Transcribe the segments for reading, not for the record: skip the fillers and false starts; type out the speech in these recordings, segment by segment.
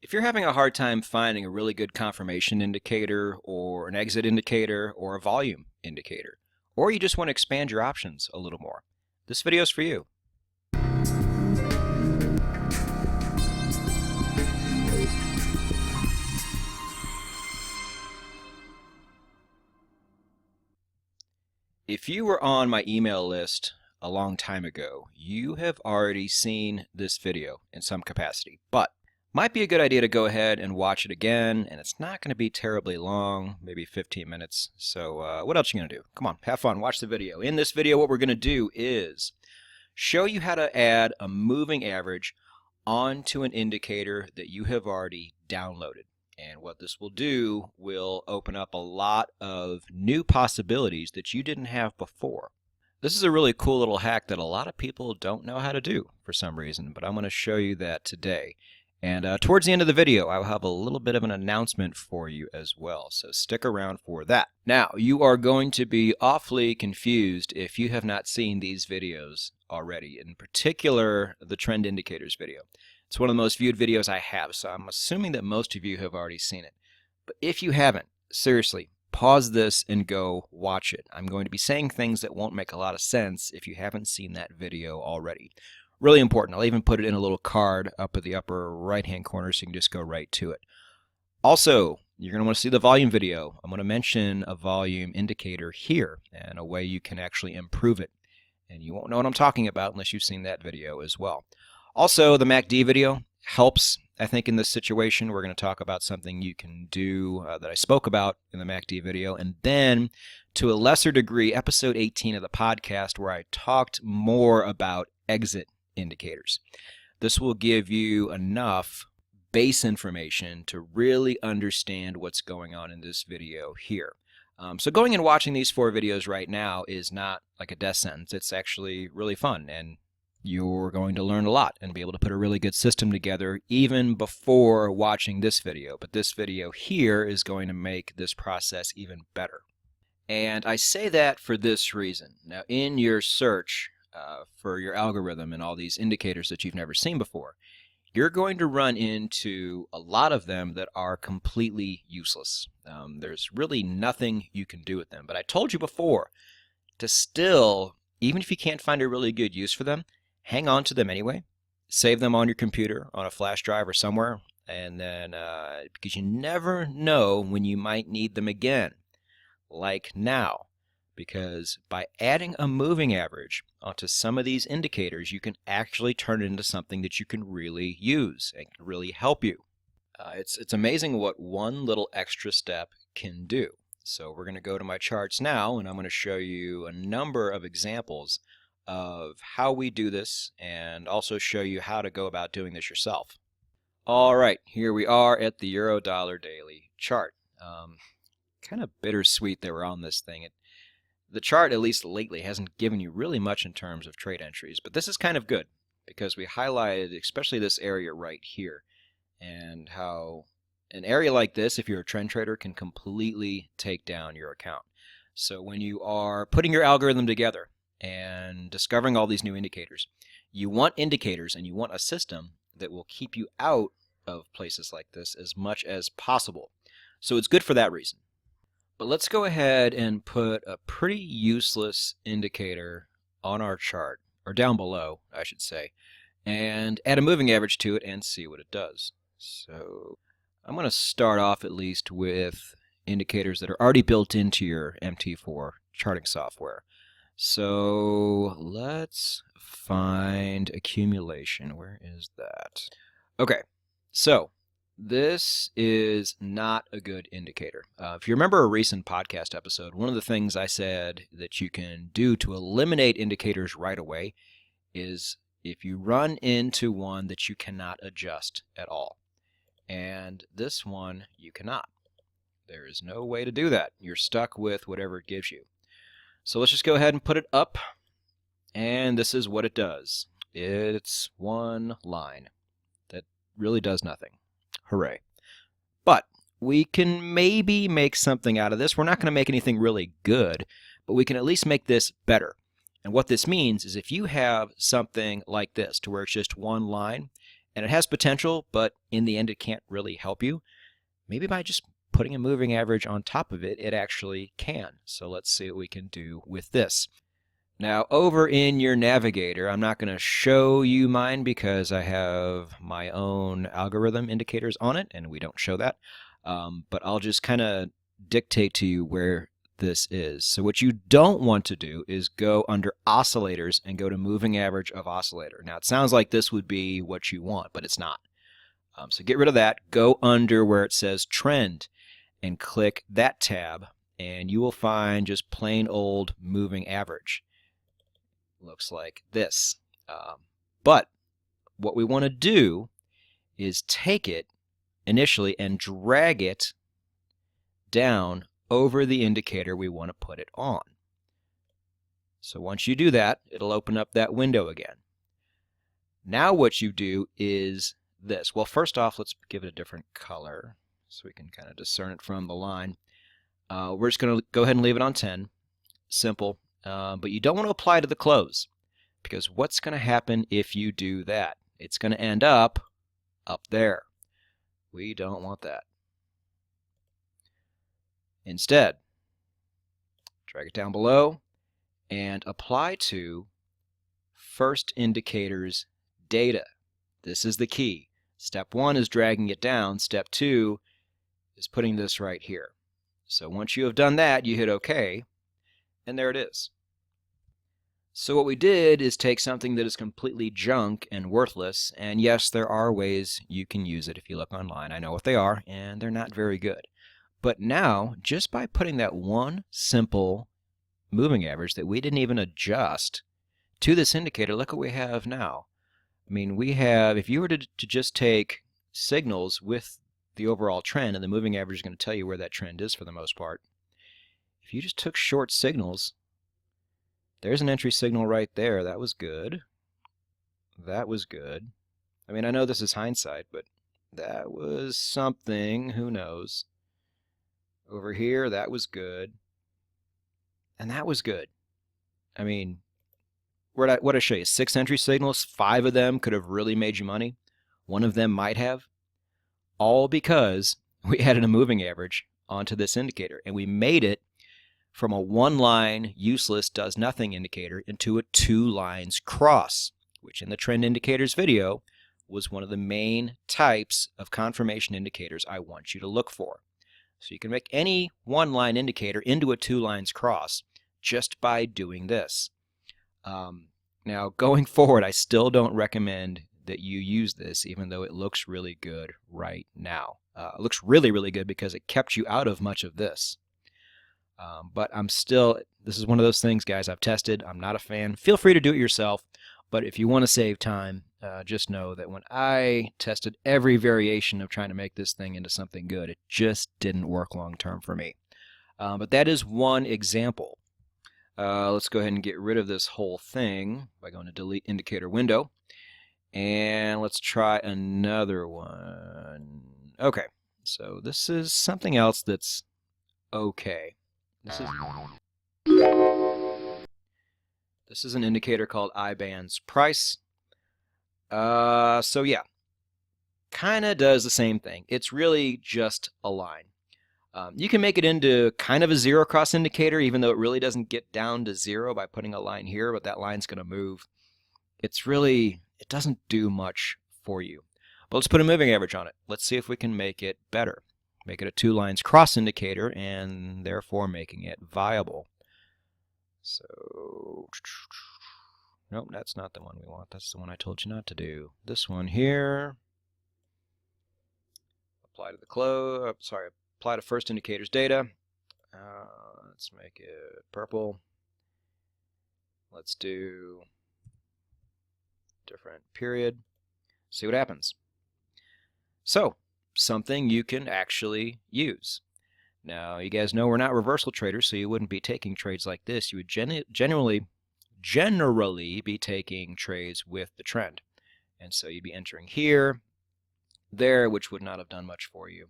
If you're having a hard time finding a really good confirmation indicator or an exit indicator or a volume indicator, or you just want to expand your options a little more, this video is for you. If you were on my email list a long time ago, you have already seen this video in some capacity, but might be a good idea to go ahead and watch it again, and it's not going to be terribly long, maybe 15 minutes. So what else are you going to do? Come on, have fun, watch the video. In this video, what we're going to do is show you how to add a moving average onto an indicator that you have already downloaded. And what this will do will open up a lot of new possibilities that you didn't have before. This is a really cool little hack that a lot of people don't know how to do for some reason, but I'm going to show you that today. And towards the end of the video, I will have a little bit of an announcement for you as well, so stick around for that. Now, you are going to be awfully confused if you have not seen these videos already, in particular the trend indicators video. It's one of the most viewed videos I have, so I'm assuming that most of you have already seen it. But if you haven't, seriously, pause this and go watch it. I'm going to be saying things that won't make a lot of sense if you haven't seen that video already. Really important. I'll even put it in a little card up at the upper right-hand corner so you can just go right to it. Also, you're going to want to see the volume video. I'm going to mention a volume indicator here and a way you can actually improve it. And you won't know what I'm talking about unless you've seen that video as well. Also, the MACD video helps, I think, in this situation. We're going to talk about something you can do that I spoke about in the MACD video. And then, to a lesser degree, episode 18 of the podcast where I talked more about exit indicators. This will give you enough base information to really understand what's going on in this video here. So going and watching these 4 videos right now is not like a death sentence. It's actually really fun, and you're going to learn a lot and be able to put a really good system together even before watching this video. But this video here is going to make this process even better. And I say that for this reason. Now, in your search for your algorithm and all these indicators that you've never seen before, you're going to run into a lot of them that are completely useless. There's really nothing you can do with them. But I told you before to still, even if you can't find a really good use for them, hang on to them anyway. Save them on your computer, on a flash drive or somewhere, and then because you never know when you might need them again, like now. Because by adding a moving average onto some of these indicators, you can actually turn it into something that you can really use and can really help you. It's amazing what one little extra step can do. So we're going to go to my charts now, and I'm going to show you a number of examples of how we do this and also show you how to go about doing this yourself. All right, here we are at the Euro-Dollar daily chart. Kind of bittersweet that we're on this thing. The chart, at least lately, hasn't given you really much in terms of trade entries, but this is kind of good because we highlighted especially this area right here and how an area like this, if you're a trend trader, can completely take down your account. So when you are putting your algorithm together and discovering all these new indicators, you want indicators and you want a system that will keep you out of places like this as much as possible. So it's good for that reason. But let's go ahead and put a pretty useless indicator on our chart, or down below, I should say, and add a moving average to it and see what it does. So I'm going to start off at least with indicators that are already built into your MT4 charting software. So let's find accumulation. Where is that? Okay, so this is not a good indicator. If you remember a recent podcast episode, one of the things I said that you can do to eliminate indicators right away is if you run into one that you cannot adjust at all. And this one you cannot. There is no way to do that. You're stuck with whatever it gives you. So let's just go ahead and put it up. And this is what it does. It's one line that really does nothing. Hooray. But we can maybe make something out of this. We're not going to make anything really good, but we can at least make this better. And what this means is if you have something like this to where it's just one line And it has potential, but in the end it can't really help you. Maybe by just putting a moving average on top of it, it actually can. So let's see what we can do with this. Now over in your navigator, I'm not going to show you mine because I have my own algorithm indicators on it and we don't show that. But I'll just kind of dictate to you where this is. So what you don't want to do is go under oscillators and go to moving average of oscillator. Now it sounds like this would be what you want, but it's not. So get rid of that, go under where it says trend and click that tab and you will find just plain old moving average. Looks like this. But what we want to do is take it initially and drag it down over the indicator we want to put it on. So once you do that, it'll open up that window again. Now what you do is this. Well, first off, let's give it a different color so we can kind of discern it from the line. We're just going to go ahead and leave it on 10. Simple. But you don't want to apply to the close, because what's going to happen if you do that? It's going to end up there. We don't want that. Instead, drag it down below and apply to first indicator's data. This is the key. Step 1 is dragging it down. Step 2 is putting this right here. So once you have done that, you hit OK, and there it is. So what we did is take something that is completely junk and worthless, and yes, there are ways you can use it if you look online. I know what they are, and they're not very good. But now, just by putting that one simple moving average that we didn't even adjust to this indicator, look what we have now. I mean, we have, if you were to just take signals with the overall trend, and the moving average is going to tell you where that trend is for the most part. If you just took short signals, there's an entry signal right there. That was good. That was good. I mean, I know this is hindsight, but that was something. Who knows? Over here, that was good. And that was good. I mean, what I show you? 6 entry signals. 5 of them could have really made you money. 1 of them might have. All because we added a moving average onto this indicator. And we made it from a 1-line useless does nothing indicator into a 2 lines cross, which in the trend indicators video was one of the main types of confirmation indicators I want you to look for. So you can make any 1-line indicator into a 2 lines cross just by doing this. Now going forward, I still don't recommend that you use this, even though it looks really good right now. It looks really, really good because it kept you out of much of this. But this is one of those things, guys, I've tested. I'm not a fan. Feel free to do it yourself. But if you want to save time, just know that when I tested every variation of trying to make this thing into something good, it just didn't work long term for me. But that is one example. Let's go ahead and get rid of this whole thing by going to delete indicator window. And let's try another one. Okay, so this is something else that's okay. This is an indicator called i-BandsPrice. So yeah, kind of does the same thing. It's really just a line. You can make it into kind of a zero cross indicator, even though it really doesn't get down to 0 by putting a line here, but that line's going to move. It doesn't do much for you. But let's put a moving average on it. Let's see if we can make it better. Make it a 2 lines cross indicator, and therefore making it viable. So, nope, that's not the one we want. That's the one I told you not to do. This one here. Apply to the close. Apply to first indicator's data. Let's make it purple. Let's do different period. See what happens. So, something you can actually use. Now, you guys know we're not reversal traders, so you wouldn't be taking trades like this. You would generally be taking trades with the trend. And so you'd be entering here, there, which would not have done much for you.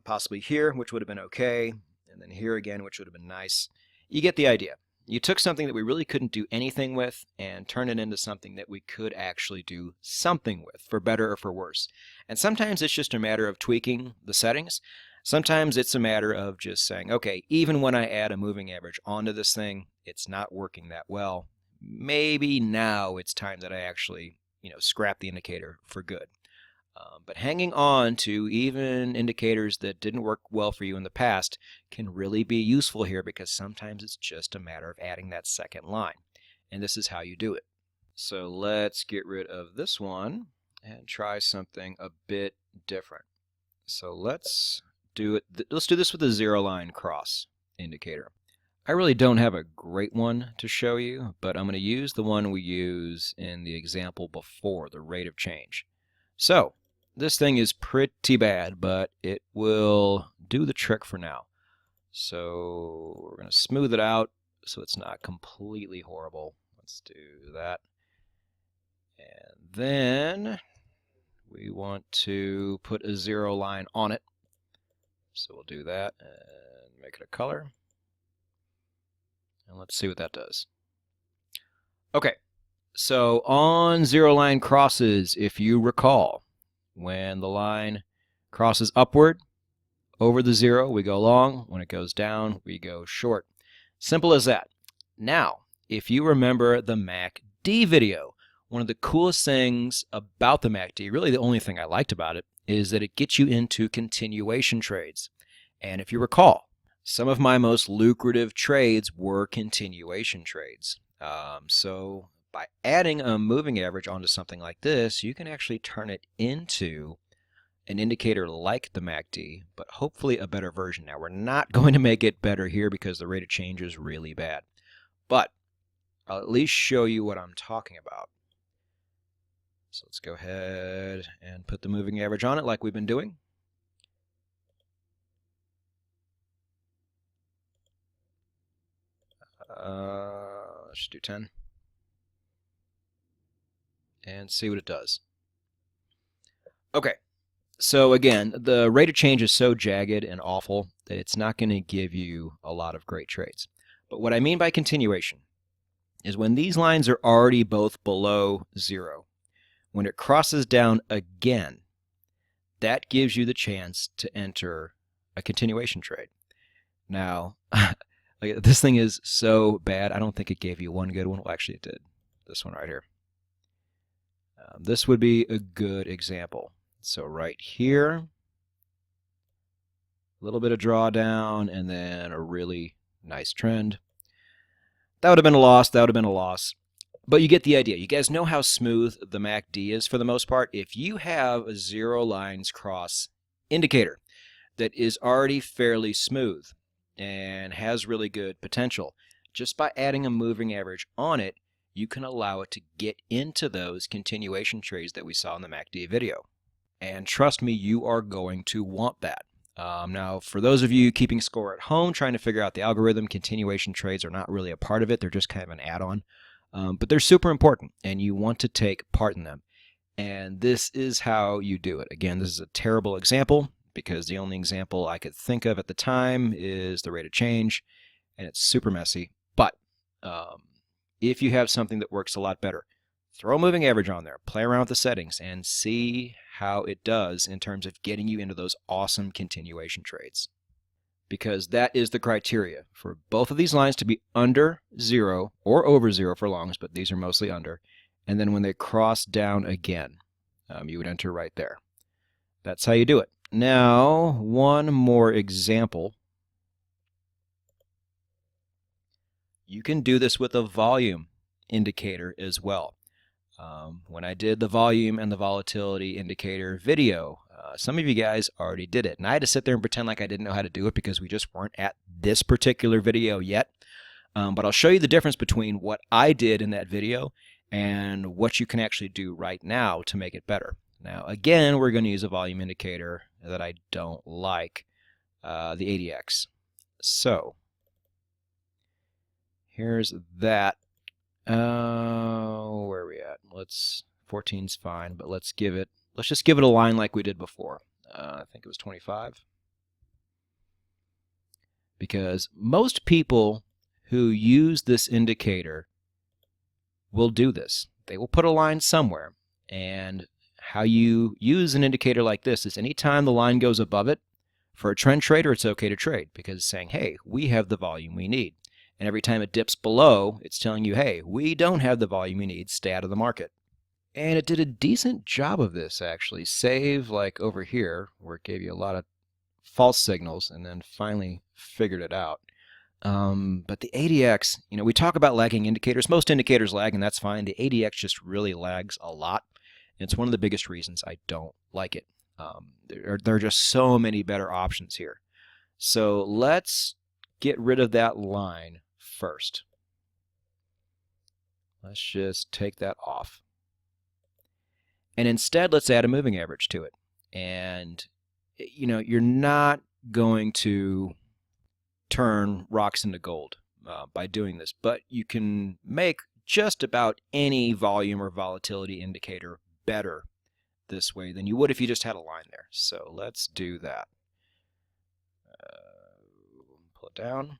Possibly here, which would have been okay, and then here again, which would have been nice. You get the idea. You took something that we really couldn't do anything with and turned it into something that we could actually do something with, for better or for worse. And sometimes it's just a matter of tweaking the settings. Sometimes it's a matter of just saying, okay, even when I add a moving average onto this thing, it's not working that well. Maybe now it's time that I actually, scrap the indicator for good. But hanging on to even indicators that didn't work well for you in the past can really be useful here, because sometimes it's just a matter of adding that second line. And this is how you do it. So let's get rid of this one and try something a bit different. So let's do this with a zero line cross indicator. I really don't have a great one to show you, but I'm going to use the one we use in the example before, the rate of change. So this thing is pretty bad, but it will do the trick for now. So we're going to smooth it out so it's not completely horrible. Let's do that. And then we want to put a zero line on it. So we'll do that and make it a color. And let's see what that does. Okay, so on zero line crosses, if you recall, when the line crosses upward over the zero, we go long. When it goes down, we go short. Simple as that. Now, if you remember the MACD video, one of the coolest things about the MACD, really the only thing I liked about it, is that it gets you into continuation trades. And if you recall, some of my most lucrative trades were continuation trades. So by adding a moving average onto something like this, you can actually turn it into an indicator like the MACD, but hopefully a better version. Now, we're not going to make it better here because the rate of change is really bad, but I'll at least show you what I'm talking about. So let's go ahead and put the moving average on it like we've been doing. Let's do 10 and see what it does. Okay, so again, the rate of change is so jagged and awful that it's not going to give you a lot of great trades. But what I mean by continuation is when these lines are already both below zero, when it crosses down again, that gives you the chance to enter a continuation trade. Now, this thing is so bad, I don't think it gave you one good one. Well, actually it did. This one right here. This would be a good example. So right here, a little bit of drawdown, and then a really nice trend. That would have been a loss. That would have been a loss. But you get the idea. You guys know how smooth the MACD is for the most part. If you have a zero lines cross indicator that is already fairly smooth and has really good potential, just by adding a moving average on it, you can allow it to get into those continuation trades that we saw in the MACD video. And trust me, you are going to want that. Now, for those of you keeping score at home, trying to figure out the algorithm, continuation trades are not really a part of it. They're just kind of an add-on. But they're super important, and you want to take part in them. And this is how you do it. Again, this is a terrible example, because the only example I could think of at the time is the rate of change, and it's super messy. But if you have something that works a lot better, throw a moving average on there, play around with the settings, and see how it does in terms of getting you into those awesome continuation trades. Because that is the criteria for both of these lines to be under zero or over zero for longs, but these are mostly under. And then when they cross down again, you would enter right there. That's how you do it. Now, one more example. You can do this with a volume indicator as well. When I did the volume and the volatility indicator video, some of you guys already did it. And I had to sit there and pretend like I didn't know how to do it because we just weren't at this particular video yet. But I'll show you the difference between what I did in that video and what you can actually do right now to make it better. Now, again, we're going to use a volume indicator that I don't like, the ADX. So here's that. Where are we at? 14's fine, but let's just give it a line like we did before. I think it was 25. Because most people who use this indicator will do this. They will put a line somewhere, and how you use an indicator like this is anytime the line goes above it, for a trend trader, it's okay to trade because it's saying, hey, we have the volume we need. And every time it dips below, it's telling you, hey, we don't have the volume you need, stay out of the market. And it did a decent job of this, actually. Save, like over here, where it gave you a lot of false signals, and then finally figured it out. But the ADX, we talk about lagging indicators. Most indicators lag, and that's fine. The ADX just really lags a lot. And it's one of the biggest reasons I don't like it. There are just so many better options here. So let's get rid of that line first. Let's just take that off. And instead, let's add a moving average to it. And, you're not going to turn rocks into gold by doing this, but you can make just about any volume or volatility indicator better this way than you would if you just had a line there. So let's do that. Pull it down.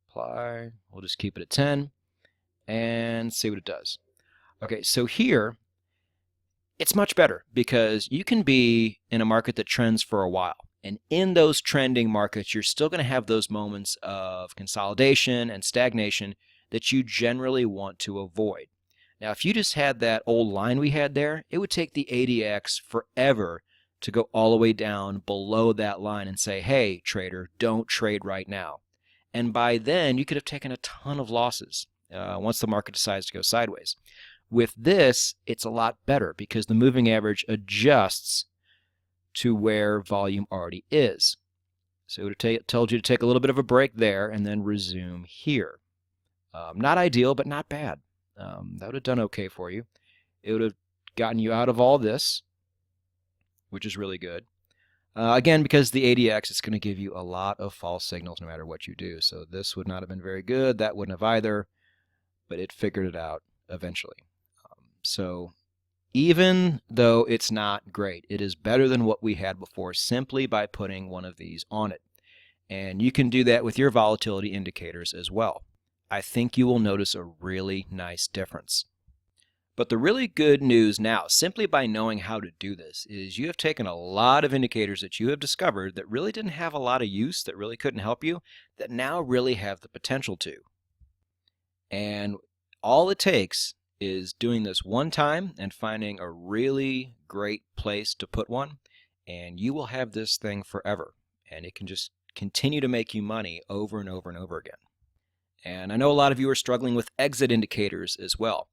Apply. We'll just keep it at 10 and see what it does. Okay, so here it's much better because you can be in a market that trends for a while. And in those trending markets, you're still going to have those moments of consolidation and stagnation that you generally want to avoid. Now, if you just had that old line we had there, it would take the ADX forever to go all the way down below that line and say, hey, trader, don't trade right now. And by then, you could have taken a ton of losses once the market decides to go sideways. With this, it's a lot better because the moving average adjusts to where volume already is. So it would have told you to take a little bit of a break there and then resume here. Not ideal, but not bad. That would have done okay for you. It would have gotten you out of all this, which is really good. Again, because the ADX is going to give you a lot of false signals no matter what you do. So this would not have been very good. That wouldn't have either, but it figured it out eventually. So even though it's not great, it is better than what we had before simply by putting one of these on it. And you can do that with your volatility indicators as well. I think you will notice a really nice difference. But the really good news now, simply by knowing how to do this, is you have taken a lot of indicators that you have discovered that really didn't have a lot of use, that really couldn't help you, that now really have the potential to. And all it takes is doing this one time and finding a really great place to put one, and you will have this thing forever. And it can just continue to make you money over and over and over again. And I know a lot of you are struggling with exit indicators as well.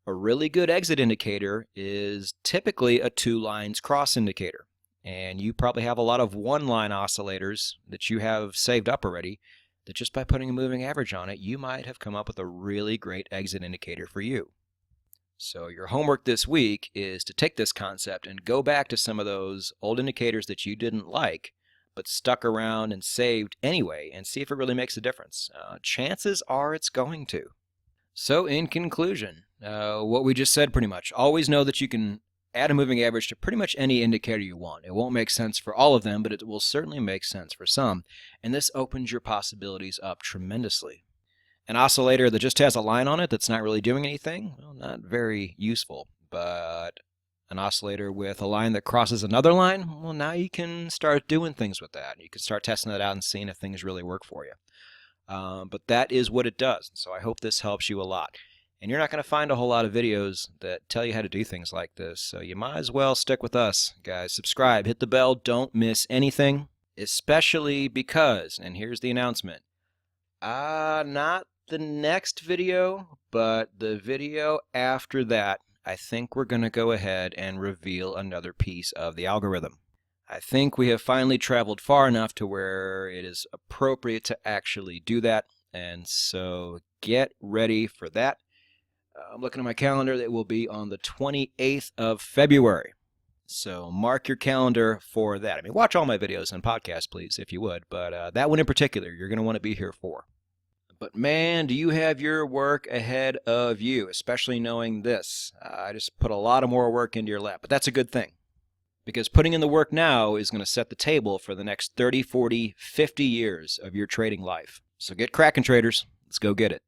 A really good exit indicator is typically a 2 lines cross indicator. And you probably have a lot of 1-line oscillators that you have saved up already that just by putting a moving average on it, you might have come up with a really great exit indicator for you. So your homework this week is to take this concept and go back to some of those old indicators that you didn't like, but stuck around and saved anyway, and see if it really makes a difference. Chances are it's going to. So in conclusion, what we just said pretty much, always know that you can add a moving average to pretty much any indicator you want. It won't make sense for all of them, but it will certainly make sense for some. And this opens your possibilities up tremendously. An oscillator that just has a line on it that's not really doing anything, well, not very useful. But an oscillator with a line that crosses another line, well, now you can start doing things with that. You can start testing that out and seeing if things really work for you. But that is what it does. So I hope this helps you a lot. And you're not going to find a whole lot of videos that tell you how to do things like this. So you might as well stick with us, guys. Subscribe, hit the bell, don't miss anything. Especially because, and here's the announcement, not the next video, but the video after that, I think we're going to go ahead and reveal another piece of the algorithm. I think we have finally traveled far enough to where it is appropriate to actually do that, and so get ready for that. I'm looking at my calendar. It will be on the 28th of February. So mark your calendar for that. I mean, watch all my videos and podcasts, please, if you would, but that one in particular, you're going to want to be here for. But man, do you have your work ahead of you, especially knowing this. I just put a lot of more work into your lap, but that's a good thing. because putting in the work now is going to set the table for the next 30, 40, 50 years of your trading life. So get cracking, traders. Let's go get it.